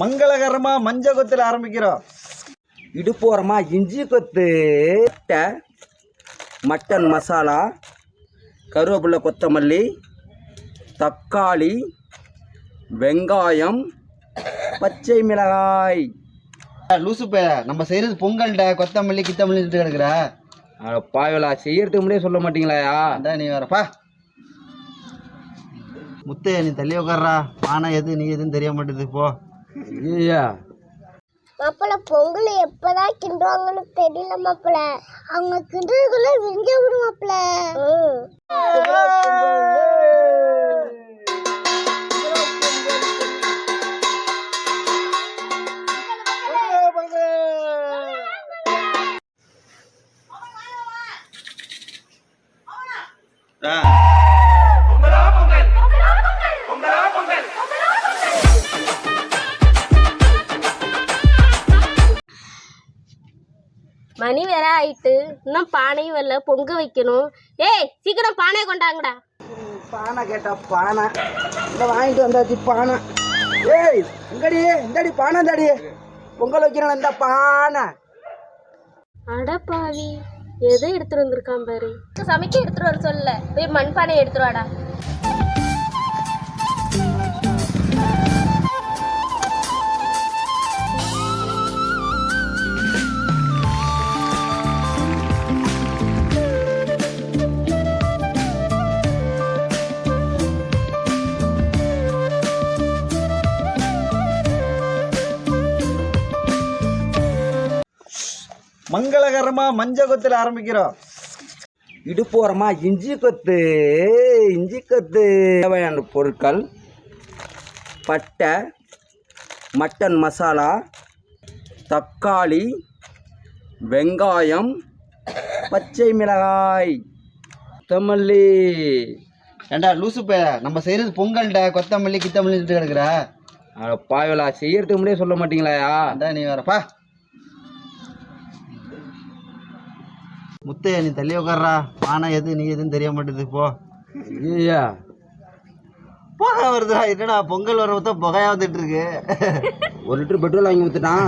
மங்களகரமா மஞ்ச கொத்துல ஆரம்பிக்கிறோம். இடுப்போரமா இஞ்சி கொத்து, மட்டன் மசாலா, கருவேப்பிலை, கொத்தமல்லி, தக்காளி, வெங்காயம், பச்சை மிளகாய். லூசு பே, நம்ம செய்யறது பொங்கல்ட. கொத்தமல்லி கித்தமல்லி கிடக்குற பாயலா செய்யறதுக்கு முன்னே சொல்ல மாட்டீங்களாயா? நீ வரப்பா முத்தே, நீ தள்ளி உட்கார்றா. ஆனா எது நீ எதுன்னு தெரிய மாட்டேது. போ. ஐயா மாப்பிள்ள, பொங்கல் எப்பதான் கிண்டுவாங்கன்னு தெரியல மாப்பிள்ள. அவங்க கிண்டுறதுக்குள்ள விரிஞ்ச விடும் மாப்பிள்ள. மணி வேற ஆயிட்டு, இன்னும் பானையும் வரல. பொங்க வைக்கணும். ஏய், சீக்கிரம் பானையை கொண்டாங்கடா. பானை கேட்டா பானை இல்லை, வாங்கிட்டு வந்தாச்சு பானை. ஏய், இந்தாடி பானை, இந்தாடி பொங்கல் வைக்கிறேன். இந்த பானை அடப்பாவி, எதை எடுத்துட்டு வந்திருக்கான் பாரு. சமைக்க எடுத்துட்டு வர சொல்லல, போய் மண்பானை எடுத்துட்டு வாடா. மங்களகரமா மஞ்ச கொத்துல ஆரம்பிக்கிறோம். இடுப்போரமா இஞ்சி கொத்து, தேவையான பொருட்கள்: பட்டை, மட்டன் மசாலா, தக்காளி, வெங்காயம், பச்சை மிளகாய், கொத்தமல்லி. ஏண்டா லூசு பே, நம்ம செய்யறது பொங்கல்ட. கொத்தமல்லி கித்தமல்லி கிடக்குற பாயலா செய்யறதுக்கு முன்னே சொல்ல மாட்டீங்களாயா? நீ வரப்பா முத்தே, நீ தள்ளி உட்கார்றா. ஆனா எது நீ எதுன்னு தெரிய மாட்டேது. போ. ஐயா புகை வருதுடா. என்னடா பொங்கல் வர மொத்தம் புகையா வந்துட்டு இருக்கு. 1 லிட்டர் பெட்ரோல் வாங்கி ஊத்துட்டான்,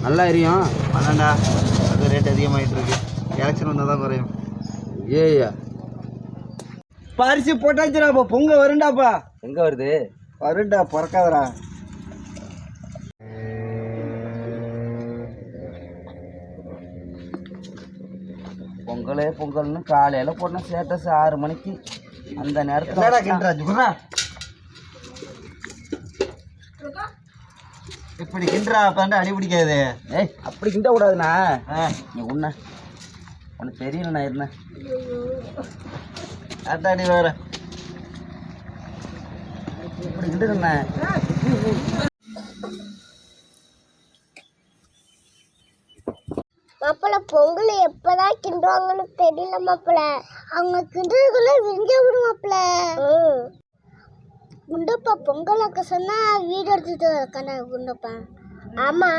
நல்லா எரியும். அதான்டா, அது ரேட் அதிகமாயிட்டு இருக்கு. எலெக்ஷன் வந்தால் தான் குறையும். ஏய்யா பரிசு போட்டாச்சுடா. இப்போ பொங்க வருண்டாப்பா. எங்க வருது? வருண்டா, பிறக்காதடா. பொங்கல்னு காலையில போட்டோம் ஸ்டேட்டஸ் 6 மணிக்கு. அந்த நேரத்தில் இப்படி கிண்டுறா. அப்ப அடி பிடிக்காது. ஏய், அப்படி கிண்ட கூடாதுண்ணா. நீ உனக்கு தெரியலண்ணா. என்ன அதாடி வேற இப்படி கிண்டுண்ணா. மாப்பிள்ள, பொங்கல் எப்பதான் கிண்டுவாங்கன்னு தெரியல மாப்பிள்ள. அவங்க கிண்டுறதுக்குள்ள விரிஞ்ச விடும் மாப்பிள்ள. குண்டப்பா பொங்கல் வைக்க சொன்னா வீடு எடுத்துட்டு வரக்கான குண்டப்பா. ஆமா,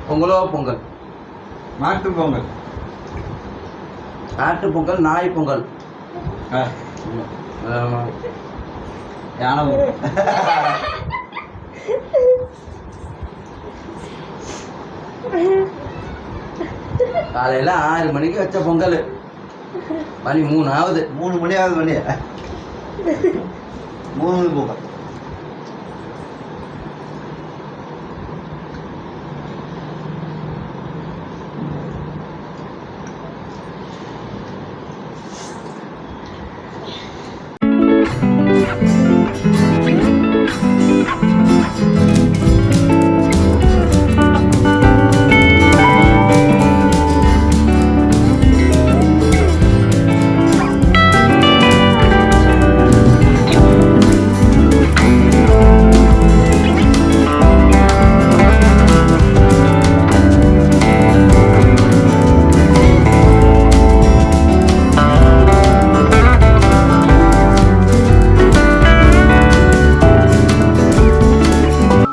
பொங்கலோ பொங்கல், மாட்டு பொங்கல், நாட்டு பொங்கல், நாய் பொங்கல், யானை காலையில் 6 மணிக்கு வச்ச பொங்கல். மணி 3 ஆகுது. 3 மணி ஆகுது. மணி 3 பொங்கல்.